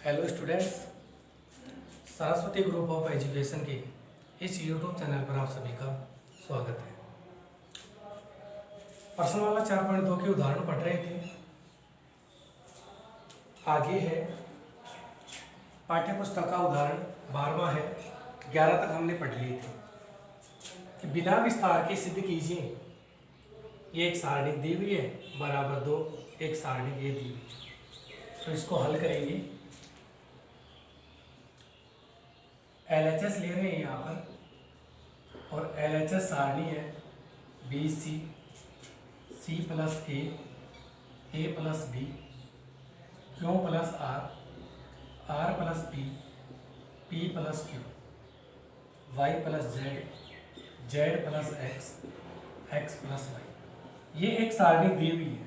Hello students, Saraswati group of education के इस YouTube channel पर आप सभी का स्वागत है। प्रश्न वाला 4.2 के उदाहरण पढ़ रहे थे। आगे है पाठ्य पुस्तक का उदाहरण 12वां है। 11 तक हमने पढ़ लिए थे कि बिना विस्तार के सिद्ध कीजिए। ये एक सारणिक दी हुई है बराबर 2, एक सारणिक ये दी हुई है। तो इसको हल करेंगे। LHS ले रहे हैं यहाँ पर और LHS सारणी है BC, C plus A plus B, Q plus R plus P plus Q, Y plus Z plus X plus Y। ये एक सारणी दी हुई है।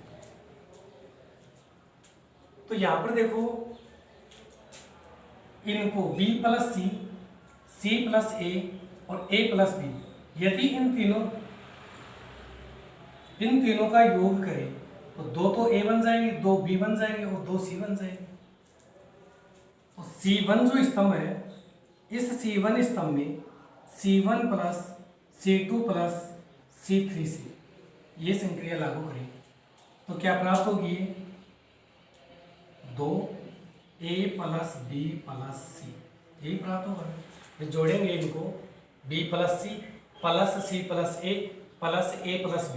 तो यहाँ पर देखो, इनको B plus C plus A और A प्लस B, यदि इन तीनों का योग करें तो 2 तो A बन जाएंगे, 2 B बन जाएंगे और 2 C बन जाएंगे। तो C1 जो स्तंभ है, इस C1 स्तंभ में C1 plus C2 plus C3 से ये संक्रिया लागू करें तो क्या प्राप्त होगी? 2A plus B plus C, यही प्राप्त होगा। फिर जोड़ेंगे इनको B plus C plus C plus A plus A plus B,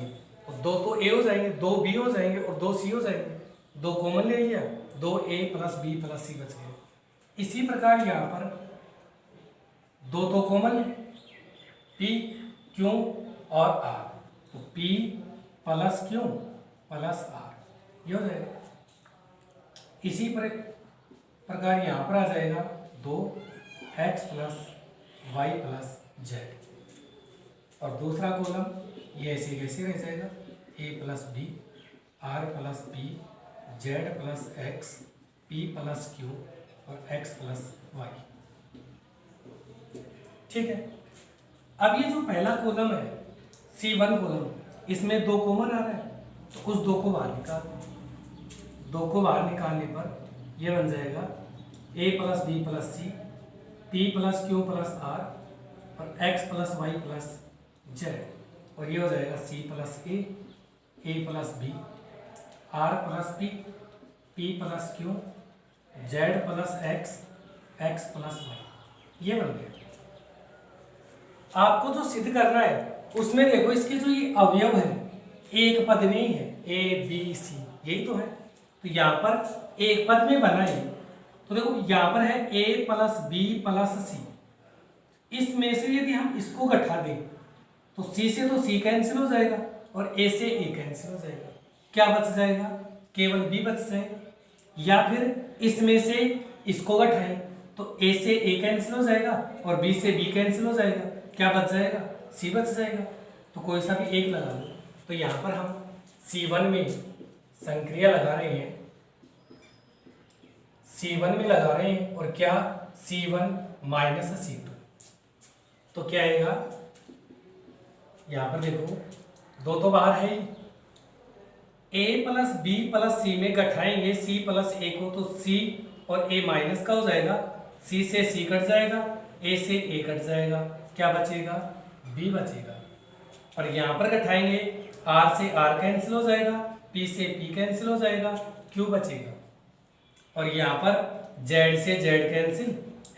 और 2 तो A हो जाएंगे, 2 B हो जाएंगे और 2 C हो जाएंगे। 2 कॉमन ले लिया, 2A plus B plus C बच गए। इसी प्रकार यहाँ पर 2 तो कॉमन है, P, Q और R, तो P plus Q plus R ये हो जाएगा। इसी प्रकार यहाँ पर आ जाएगा 2x plus y plus z, और दूसरा कॉलम ये ऐसे कैसे रह जाएगा, a plus b, r plus p, z plus x, p plus q और x प्लस y। ठीक है। अब ये जो पहला कॉलम है C1 कॉलम, इसमें 2 कॉमन आ रहा है, तो उस 2 को बाहर निकाल। 2 को बाहर निकालने पर ये बन जाएगा a plus b plus c, p plus q plus r और x plus y plus z, और ये हो जाएगा c plus a plus b, r plus p plus q, z plus x plus y। ये बन गया। आपको जो सिद्ध करना है उसमें देखो, इसके जो ये अवयव है एक पद में ही है, a b c, यही तो है। तो यहाँ पर एक पद में बना है, तो देखो यहाँ पर है a plus b plus c। इसमें से यदि हम इसको घटा दें तो c से तो c कैंसिल हो जाएगा और a से a कैंसिल हो जाएगा। क्या बच जाएगा? केवल b बच जाएगा। या फिर इसमें से इसको घटाएं तो a से a कैंसिल हो जाएगा और b से b कैंसिल हो जाएगा। क्या बच जाएगा? c बच जाएगा। तो कोई सा भी एक लगा लो। तो यहाँ पर हम C1 में संक्रिया लगा रहे हैं, C1 में लगा रहे हैं, और क्या C1 माइनस C2, तो क्या आएगा? यहाँ पर देखो 2 तो बाहर है ही, a plus b plus c में घटाएंगे c प्लस a को, तो c और a माइनस का हो जाएगा, c से c कट जाएगा, a से a कट जाएगा। क्या बचेगा? b बचेगा। और यहाँ पर घटाएंगे r से r कैंसिल हो जाएगा, p से p कैंसिल हो जाएगा, q बचेगा। और यहाँ पर z से z कैंसिल,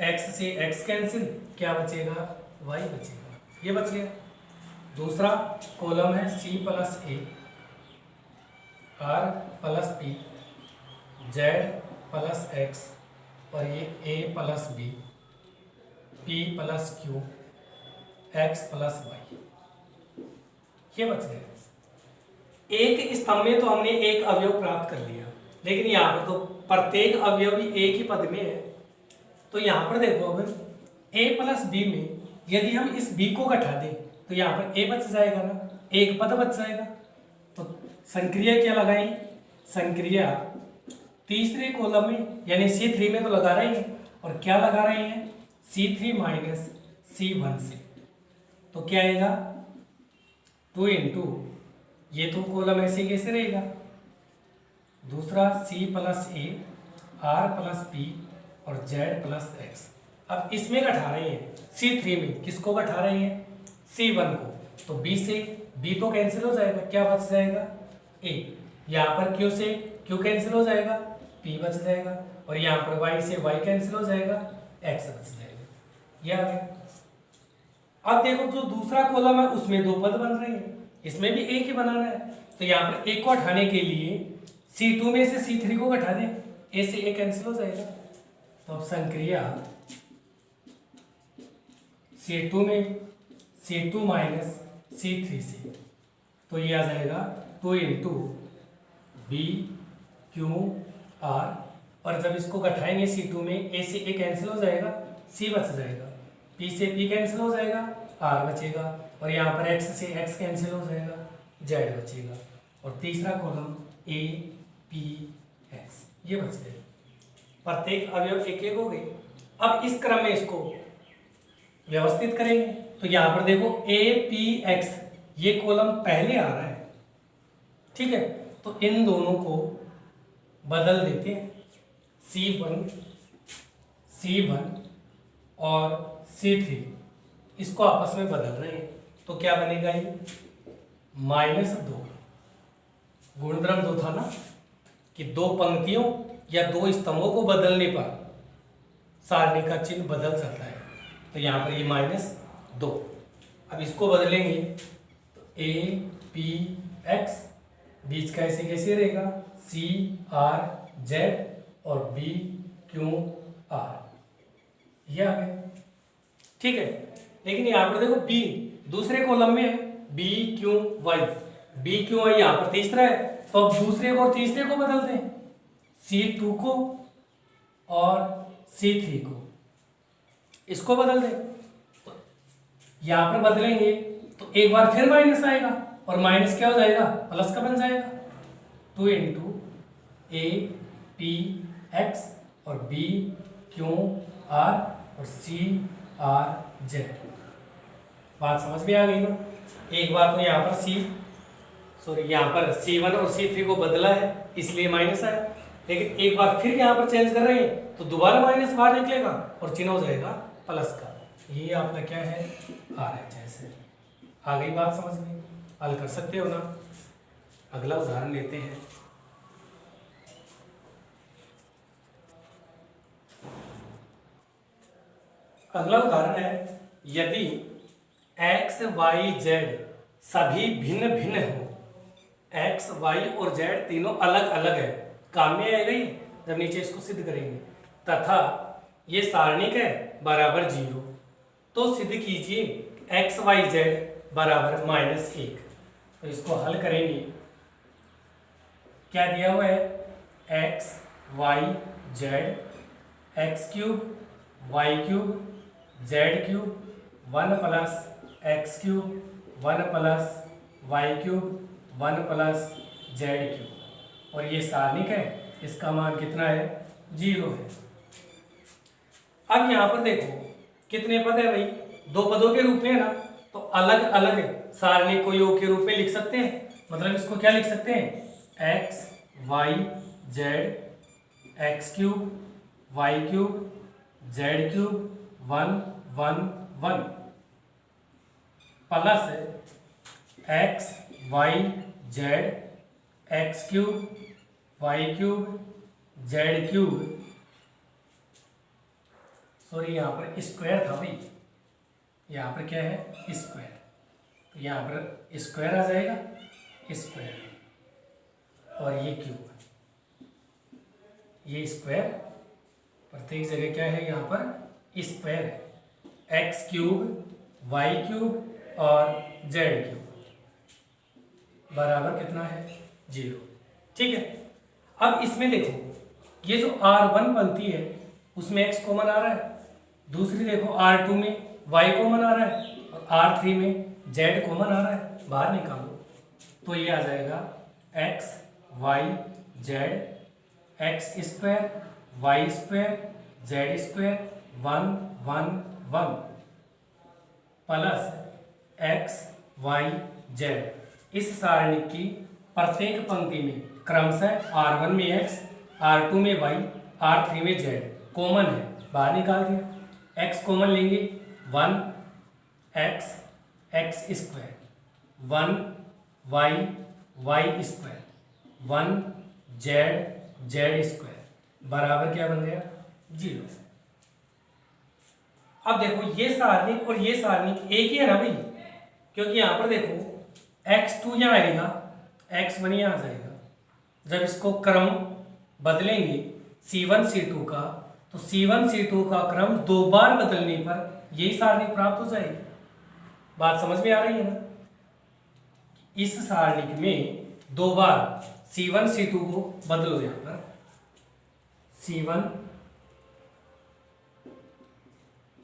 x से x कैंसिल, क्या बचेगा? y बचेगा। ये बच गया। दूसरा कॉलम है c plus a, r plus p, z plus x, और ये a plus b, p plus q, x plus y। ये बच गया। एक स्तंभ में तो हमने एक अवयव प्राप्त कर लिया, लेकिन यहाँ पर तो प्रत्येक अवयव भी एक ही पद में है। तो यहाँ पर देखो, अब a प्लस b में यदि हम इस b को घटा दें तो यहाँ पर a बच जाएगा ना, एक पद बच जाएगा। तो संक्रिया क्या लगाई? संक्रिया तीसरे कॉलम में यानी C3 में तो लगा रहे हैं, और क्या लगा रहे हैं? C3 माइनस C1 से। तो क्या आएगा? 2 इंटू, ये तो कॉलम ऐसे कैसे रहेगा, दूसरा c plus a, r plus p, और जेड प्लस एक्स। अब इसमें घटा रहे हैं C3 में, किसको घटा रहे हैं? C1 को। तो B से B तो कैंसिल हो जाएगा, क्या बच जाएगा? A। यहाँ पर Q से Q कैंसिल हो जाएगा, P बच जाएगा। और यहाँ पर Y से Y कैंसिल हो जाएगा, X बच जाएगा। ये आ गया। अब देखो जो दूसरा कॉलम है उसमें दो पद बन रहे हैं, इसमें भी एक ही बनाना है। तो यहाँ पर एक को हटाने के लिए C2 में से C3 को घटा दें, A से A कैंसिल हो जाएगा। तो अब संक्रिया C2 में C2 माइनस C3 से, तो ये आ जाएगा 2 इंटू बी क्यू आर। और जब इसको घटाएंगे C2 में A से A कैंसिल हो जाएगा, C बच जाएगा, P से P कैंसिल हो जाएगा, R बचेगा। और यहाँ पर X से X कैंसिल हो जाएगा, Z बचेगा। और तीसरा कॉलम A P X ये बच गए। प्रत्येक अवयव एक एक हो गए। अब इस क्रम में इसको व्यवस्थित करेंगे। तो यहाँ पर देखो A P X ये कॉलम पहले आ रहा है, ठीक है। तो इन दोनों को बदल देते हैं, C1 और C3 इसको आपस में बदल रहे हैं। तो क्या बनेगा ये? -2। गुणधर्म दो था ना कि दो पंक्तियों या दो स्तंभों को बदलने पर सारणी का चिन्ह बदल जाता है। तो यहाँ पर ये -2। अब इसको बदलेंगे तो A P X बीच का ऐसे कैसे रहेगा, C R Z और B Q R ये आ गया, ठीक है। लेकिन यहाँ पर देखो B दूसरे कॉलम में है, B Q Y, B Q Y यहाँ पर तीसरा है। तो अब दूसरे को और तीसरे को बदलते हैं, C2 को और C3 को, इसको बदल दें। तो यहाँ पर बदलेंगे तो एक बार फिर माइनस आएगा और माइनस क्या हो जाएगा, प्लस का बन जाएगा। 2 इंटू A P X और B Q R और C R Z। बात समझ में आ गई ना? एक बार तो यहाँ पर यहाँ पर C1 और C3 को बदला है इसलिए माइनस आया, लेकिन एक बार फिर यहाँ पर चेंज कर रहे हैं तो दोबारा माइनस बाहर निकलेगा और चिन्ह हो जाएगा प्लस का। ये आपका क्या है, RH ऐसे। आ गई बात समझ में? हल कर सकते हो ना? अगला उदाहरण लेते हैं। अगला उदाहरण है, यदि x y z सभी भिन्न भिन्न हो, x y और z तीनों अलग अलग है, काम में आएगा ये जब नीचे इसको सिद्ध करेंगे, तथा ये सारणिक है बराबर 0, तो सिद्ध कीजिए x y z बराबर -1। तो इसको हल करेंगे, क्या दिया हुआ है, x y z x³ y³ z³ 1 + x³ 1 + y³ 1 + z³। और ये सारणिक है, इसका मान कितना है, 0 है। अब यहाँ पर देखो कितने पद है भाई, दो पदों के रूप में है ना, तो अलग अलग सारणिक को योग के रूप में लिख सकते हैं। मतलब इसको क्या लिख सकते हैं, x y z x³ y³ z³ 1 1 1 plus x y z x³ y³ z³, sorry यहाँ पर स्क्वायर था भाई, यहाँ पर क्या है, स्क्वायर। तो यहाँ पर स्क्वायर आ जाएगा, स्क्वायर, और ये क्यूब, ये स्क्वायर प्रत्येक जगह क्या है, यहाँ पर स्क्वायर है, x³ y³ और z³ बराबर कितना है, 0। ठीक है। अब इसमें देखो ये जो R1 बनती है उसमें x कॉमन आ रहा है, दूसरी देखो R2 में y कॉमन आ रहा है और R3 में z कॉमन आ रहा है, बाहर निकालो तो ये आ जाएगा x y z x² y² z² 1 1 1 plus x y z। इस सारणी की प्रत्येक पंक्ति में क्रमशः R1 में x, R2 में y, R3 में z कॉमन है, बाहर निकाल दिया। x कॉमन लेंगे 1x x square, 1y y square, 1z z square बराबर क्या बन गया 0। अब देखो ये सारणिक और ये सारणिक एक ही है ना भाई, क्योंकि यहां पर देखो x2 यहाँ आएगा, x1 यहाँ आ जाएगा। जब इसको क्रम बदलेंगे C1 C2 का, तो C1 C2 का क्रम 2 बार बदलने पर यही सारणिक प्राप्त हो जाएगी। बात समझ में आ रही है ना? इस सारणिक में 2 बार C1 C2 को बदलो, यहां पर C1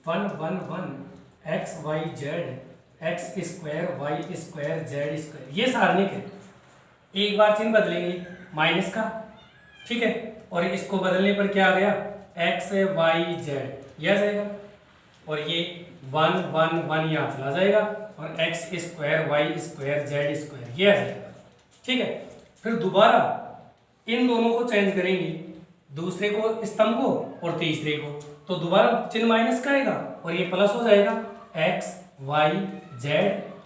1 1 1 x y z x square y square z square, ये सारणिक है। एक बार चिन्ह बदलेंगे माइनस का, ठीक है, और इसको बदलने पर क्या आ गया x y z, यह आ जाएगा, और ये 1 1 1 यहाँ चला जाएगा, और x square y square z square ये आ जाएगा, ठीक है। फिर दोबारा इन दोनों को चेंज करेंगे, दूसरे को स्तंभ को और तीसरे को, तो दोबारा चिन्ह माइनस का आएगा और ये प्लस हो जाएगा x y z,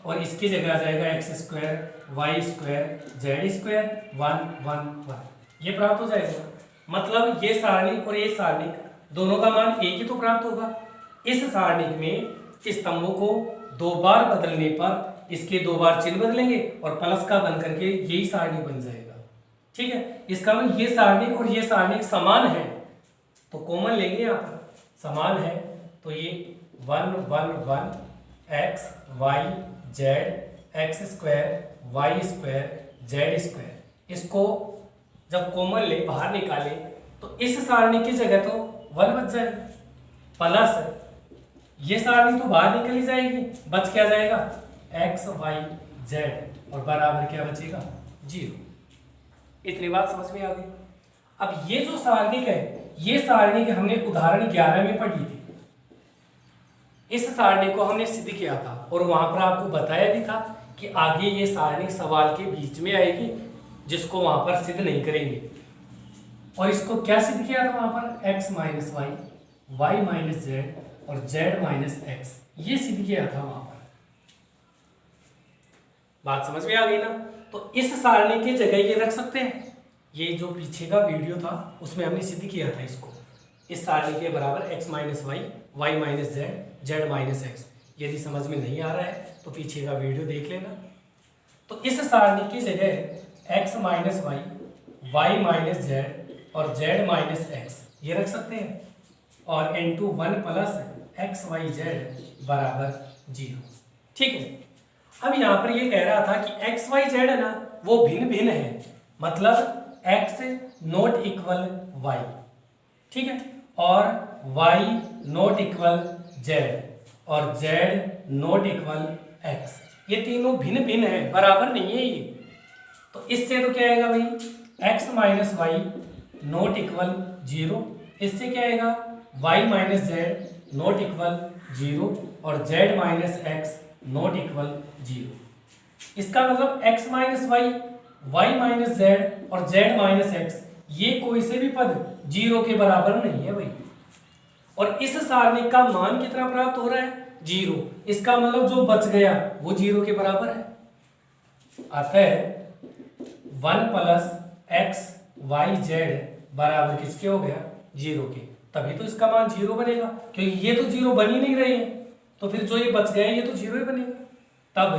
और इसकी जगह आ जाएगा x square y square z square 1 1 1, ये प्राप्त हो जाएगा। मतलब ये सारणिक और ये सारणिक दोनों का मान एक ही तो प्राप्त होगा। इस सारणिक में स्तंभों को 2 बार बदलने पर इसके 2 बार चिन्ह बदलेंगे और प्लस का बन करके यही सारणिक बन जाएगा, ठीक है। इसका मतलब ये सारणिक और ये सारणिक समान है, तो कॉमन लेंगे यहाँ पर, समान है तो ये 1 1 1 x y z x square y square z square, इसको जब कॉमन ले बाहर निकाले तो इस सारणी की जगह तो 1 बच जाएगा, प्लस ये सारणी तो बाहर निकल ही जाएगी, बच क्या जाएगा x y z, और बराबर क्या बचेगा 0। इतनी बात समझ में आ गई। अब ये जो सारणिक है, ये सारणिक हमने उदाहरण 11 में पढ़ी थी। इस सारणी को हमने सिद्ध किया था और वहां पर आपको बताया भी था कि आगे ये सारणी सवाल के बीच में आएगी, जिसको वहां पर सिद्ध नहीं करेंगे। और इसको क्या सिद्ध किया था वहां पर, x minus Y, Y minus Z और z माइनस एक्स, ये सिद्ध किया था वहां पर। बात समझ में आ गई ना? तो इस सारणी की जगह ये रख सकते हैं। ये जो पीछे का वीडियो था उसमें हमने सिद्ध किया था इसको, इस सारणी के बराबर x minus Y, Y minus Z, Z minus X. यदि समझ में नहीं आ रहा है तो पीछे का वीडियो देख लेना। तो इस सारणी की जगह x minus Y, Y minus Z और z माइनस एक्स ये रख सकते हैं, और into 1 plus X Y Z बराबर 0, ठीक है। अब यहाँ पर ये कह रहा था कि एक्स वाई जेड है ना वो भिन्न भिन्न है, मतलब x नॉट इक्वल y, ठीक है, और y नॉट इक्वल z और z नॉट इक्वल x, ये तीनों भिन्न भिन्न है, बराबर नहीं है ये। तो इससे तो क्या आएगा भाई x minus Y not equal 0, इससे क्या आएगा y minus Z not equal 0 और z minus X not equal 0। इसका मतलब x minus Y, y minus Z और z माइनस एक्स ये कोई से भी पद 0 के बराबर नहीं है भाई। और इस सारणी का मान कितना प्राप्त हो रहा है 0, इसका मतलब जो बच गया वो 0 के बराबर है। अतः 1 प्लस एक्स वाई जेड बराबर किसके हो गया 0 के, तभी तो इसका मान 0 बनेगा, क्योंकि ये तो 0 बन ही नहीं रहे हैं, तो फिर जो ये बच गया ये तो 0 ही बनेगा। तब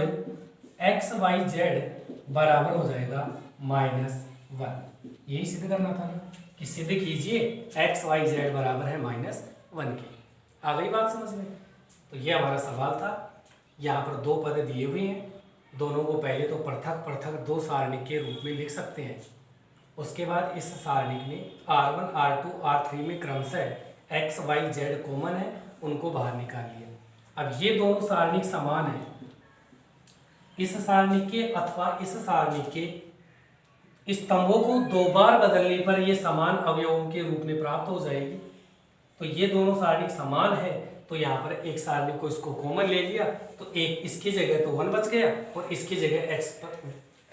एक्स वाई जेड बराबर हो जाएगा -1। यही सिद्ध करना था ना कि सिद्ध कीजिए एक्स वाई जेड बराबर है -1 के। आ गई बात समझ में? तो ये हमारा सवाल था। यहाँ पर 2 पद दिए हुए हैं, दोनों को पहले तो पृथक पृथक 2 सारणिक के रूप में लिख सकते हैं। उसके बाद इस सारणिक में R1 R2 R3 में क्रमशः एक्स वाई जेड कॉमन है, उनको बाहर निकालिए। अब ये दोनों सारणिक समान है, इस सारणिक के अथवा इस सारणिक के स्तंभों को 2 बार बदलने पर ये समान अवयवों के रूप में प्राप्त हो जाएगी। तो ये दोनों सारणिक समान है, तो यहाँ पर एक सारणिक को इसको कॉमन ले लिया, तो एक इसकी जगह तो 1 बच गया और इसकी जगह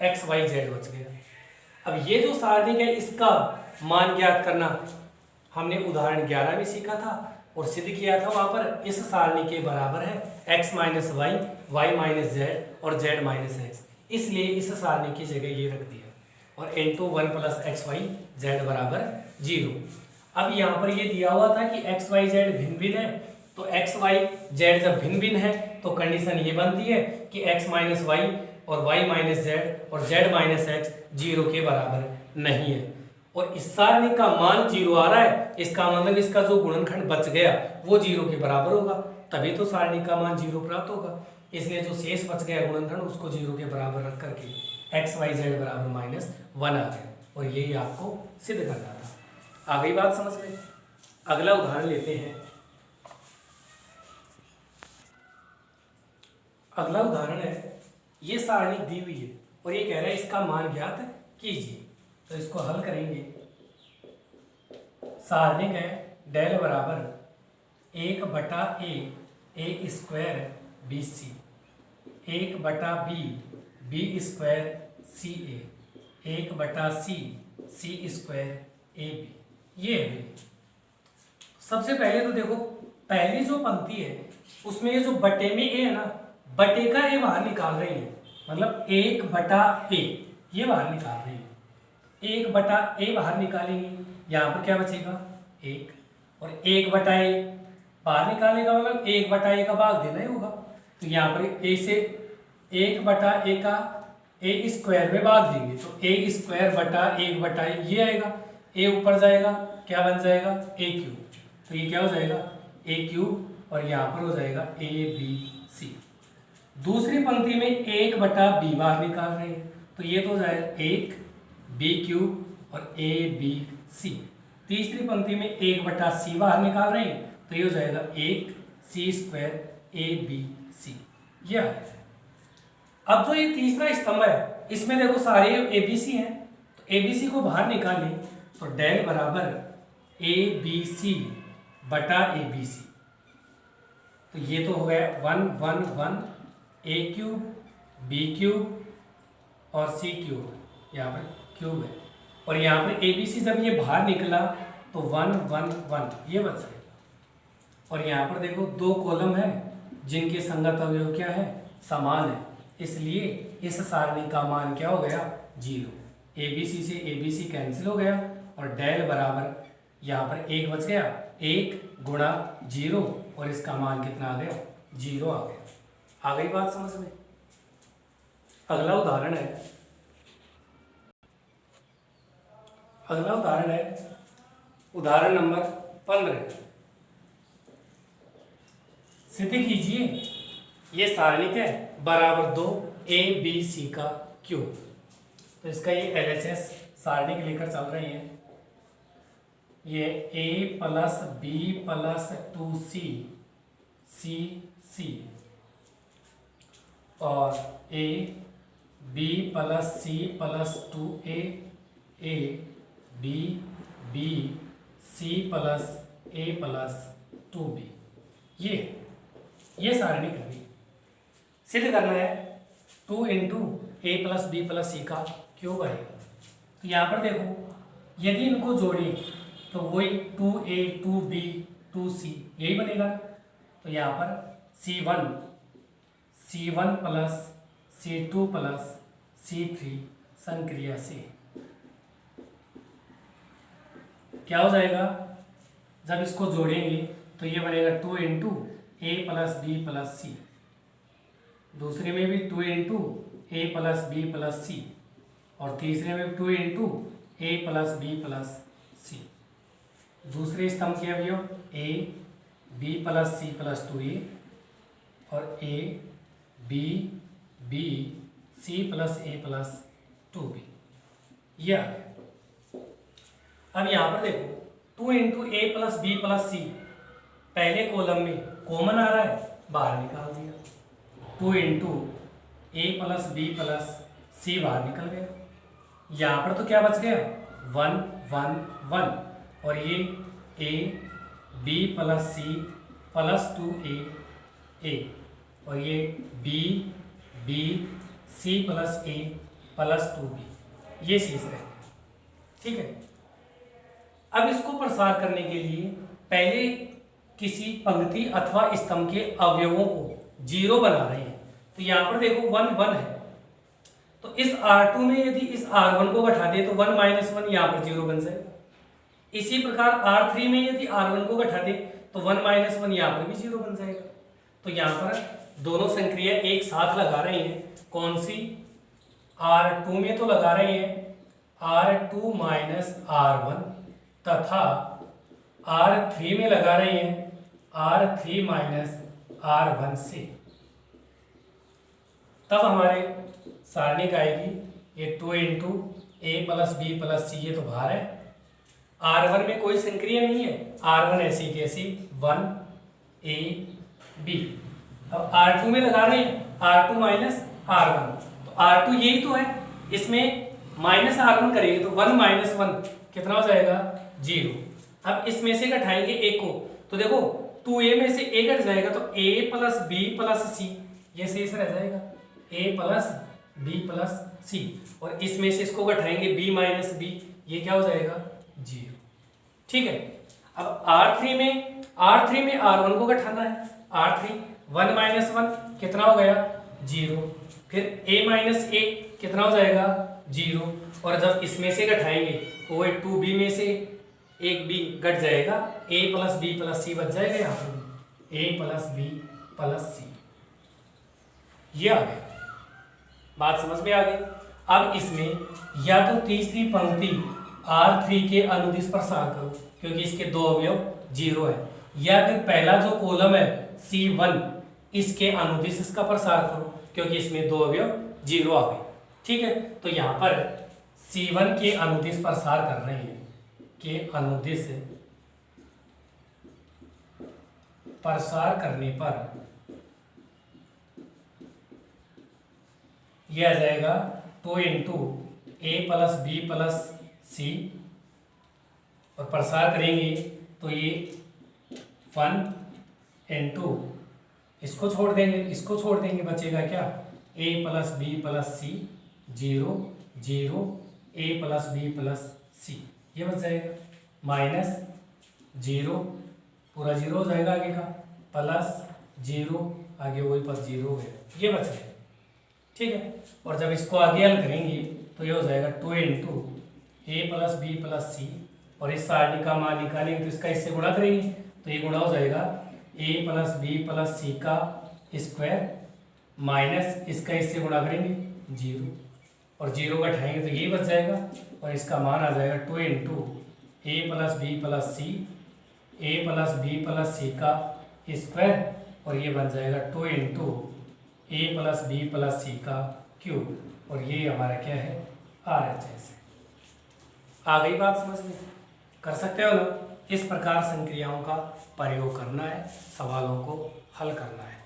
एक्स वाई जेड बच गया। अब ये जो सारणिक है इसका मान ज्ञात करना, हमने उदाहरण 11 में सीखा था और सिद्ध किया था वहां पर इस सारणी के बराबर है x minus Y, Y minus Z और z माइनस एक्स, इसलिए इस सारणी की जगह ये रख दिया और into 1 plus X Y Z बराबर 0। अब यहाँ पर ये दिया हुआ था कि एक्स वाई जेड भिन्न भिन्न है, तो एक्स वाई जेड जब भिन्न भिन्न है तो कंडीशन ये बनती है कि एक्स माइनस वाई और वाई माइनस जेड और जेड माइनस एक्स 0 के बराबर नहीं है। और इस सारणी का मान 0 आ रहा है, इसका मतलब इसका जो गुणनखंड बच गया वो 0 के बराबर होगा, तभी तो सारणी का मान 0 प्राप्त होगा। इसलिए जो शेष बच गया गुणनखंड उसको 0 के बराबर रख करके एक्स वाई जेड बराबर -1 आ गया और यही आपको सिद्ध करना था। आ गई बात समझ में? अगला उदाहरण लेते हैं। अगला उदाहरण है, ये सारणी दी हुई है और ये कह रहा है इसका मान ज्ञात कीजिए, तो इसको हल करेंगे। सारणी है डेल बराबर 1/a square B C, 1/b B square C A, 1/c C square A B. ये है। सबसे पहले तो देखो पहली जो पंक्ति है उसमें ये जो बटे में ए है ना, बटे का ए बाहर निकाल रही है, मतलब 1/a ये बाहर निकाल रही है। 1/a बाहर निकालेंगे, यहाँ पर क्या बचेगा 1, और 1/a बाहर निकालेगा मतलब 1/a का भाग देना ही होगा, तो यहाँ पर a से 1/a का a स्क्वायर में भाग देंगे तो a स्क्वायर बटा 1/a ये आएगा, a ऊपर जाएगा क्या बन जाएगा a क्यूब, तो ये क्या हो जाएगा a क्यूब और यहाँ पर हो जाएगा a b c। दूसरी पंक्ति में 1/b बाहर निकाल रहे हैं तो ये तो हो जाएगा 1 b क्यूब और a b c। तीसरी पंक्ति में 1/c बाहर निकाल रहे हैं तो ये हो जाएगा 1 c square a b c। यह अब जो ये तीसरा स्तंभ है इसमें देखो सारे a b c हैं, तो a b c को बाहर निकालें तो डेल बराबर a b c बटा a b c, तो ये तो हो गया 1 1 1 a क्यूब b क्यूब और c क्यूब, यहाँ पर क्यूब है, और यहाँ पर a b c जब ये बाहर निकला तो 1 1 1 ये बच गया। और यहाँ पर देखो दो कॉलम है जिनके संगत अवयव क्या है समान है, इसलिए इस सारणी का मान क्या हो गया 0। a b c से a b c कैंसिल हो गया और डेल बराबर यहाँ पर 1 बच गया, 1 गुणा 0 और इसका मान कितना आ गया 0 आ गया। आ गई बात समझ में? अगला उदाहरण है, अगला उदाहरण है उदाहरण नंबर 15। सिद्ध कीजिए ये सारणी है बराबर 2 a b c का क्यूब, तो इसका ये LHS सारणी के लेकर चल रहे हैं। ये a plus b plus 2c c c और a b plus c plus 2a a b b c plus a plus 2b। ये सारणी करनी सिद्ध करना है 2 into a plus b plus c का क्यूब आएगा। तो यहाँ पर देखो यदि इनको जोड़े तो वही 2a 2b 2c यही बनेगा। तो यहाँ पर c1 plus c2 plus c3 संक्रिया से क्या हो जाएगा, जब इसको जोड़ेंगे तो ये बनेगा 2 into a plus b plus c, दूसरे में भी 2 into a plus b plus c और तीसरे में 2 into a plus b plus c। दूसरे स्तंभ के अवयव a b plus c plus 2a और a b b c plus a plus 2b। यह अब यहाँ पर देखो 2 इंटू ए प्लस बी प्लस सी पहले कॉलम में कॉमन आ रहा है, बाहर निकाल दिया। 2 इंटू ए प्लस बी प्लस सी बाहर निकल गया। यहाँ पर तो क्या बच गया 1 1 1 और ये A B plus C plus 2a a और ये B B C plus a plus 2b ये शेष रहे। ठीक है, अब इसको प्रसार करने के लिए पहले किसी पंक्ति अथवा स्तंभ के अवयवों को 0 बना रहे हैं। तो यहाँ पर देखो 1 1 है, तो इस R2 में यदि इस R1 को घटा दे तो 1 - 1 यहाँ पर 0 बन जाएगा। इसी प्रकार R3 में यदि R1 को घटा दे तो 1 - 1 यहाँ पर भी 0 बन जाएगा। तो यहाँ पर दोनों संक्रिया एक साथ लगा रहे हैं। कौन सी? R2 में तो लगा रहे हैं R2 - R1 तथा R3 में लगा रहे हैं R3 - R1 से। तब हमारे सारणिक आएगी ये 2 × A + B + C, ये तो बाहर है। R1 में कोई संक्रिया नहीं है, R1 ऐसी कैसी 1 A B। अब R2 में लगा रहे हैं R2 - R1, तो R2 यही तो है, इसमें -R1 करेंगे तो 1 - 1 कितना हो जाएगा 0। अब इसमें से घटाएंगे A को, तो देखो 2A में से A घट जाएगा तो A + B + C ये शेष रह जाएगा, A + B + C। और इसमें से इसको घटाएंगे B - B, ये क्या हो जाएगा 0। ठीक है। अब R3 में R1 को घटाना है, R3 1 - 1 कितना हो गया 0, फिर A - A कितना हो जाएगा 0। और जब इसमें से घटाएंगे तो वो 2B में से एक B घट जाएगा, A + B + C बच जाएगा, यहाँ पर A + B + C। ये आ गया, बात समझ में आ गई। अब इसमें या तो तीसरी पंक्ति R3 के अनुदिश प्रसार करो क्योंकि इसके दो अवयव 0 है, या फिर पहला जो कॉलम है C1 इसके अनुदिश इसका प्रसार करो क्योंकि इसमें दो अवयव 0 आ गए। ठीक है, तो यहाँ पर C1 के अनुदिश प्रसार कर रहे हैं, के अनुदिश प्रसार करने पर यह आ जाएगा 2 × A + B + C, और प्रसार करेंगे तो ये 1 × इसको छोड़ देंगे बचेगा क्या A + B + C 0 0 A + B + C, ये बच जाएगा -0 पूरा 0 हो जाएगा आगे का, +0 आगे वही पद 0 हो गया, ये बच गया। ठीक है, और जब इसको आगे हल करेंगे तो ये हो जाएगा 2 × A + B + C, और इस सारणी का मान निकालेंगे तो इसका इससे गुणा करेंगे तो ये गुणा हो जाएगा A + B + C का स्क्वायर माइनस इसका इससे गुणा करेंगे 0, और 0 घटाएंगे तो यही बच जाएगा, और इसका मान आ जाएगा 2 × A + B + C, A + B + C का स्क्वायर, और ये बन जाएगा 2 × A + B + C का क्यूब, और ये हमारा क्या है RHS। आ गई बात समझ में? कर सकते हो ना? इस प्रकार संक्रियाओं का प्रयोग करना है, सवालों को हल करना है।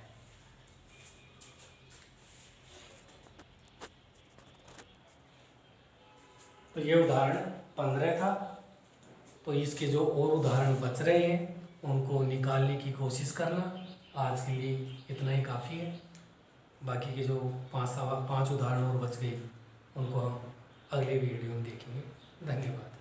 तो ये उदाहरण 15 था, तो इसके जो और उदाहरण बच रहे हैं उनको निकालने की कोशिश करना। आज के लिए इतना ही काफ़ी है, बाकी के जो 5 उदाहरण और बच गए उनको हम अगले वीडियो में देखेंगे। धन्यवाद।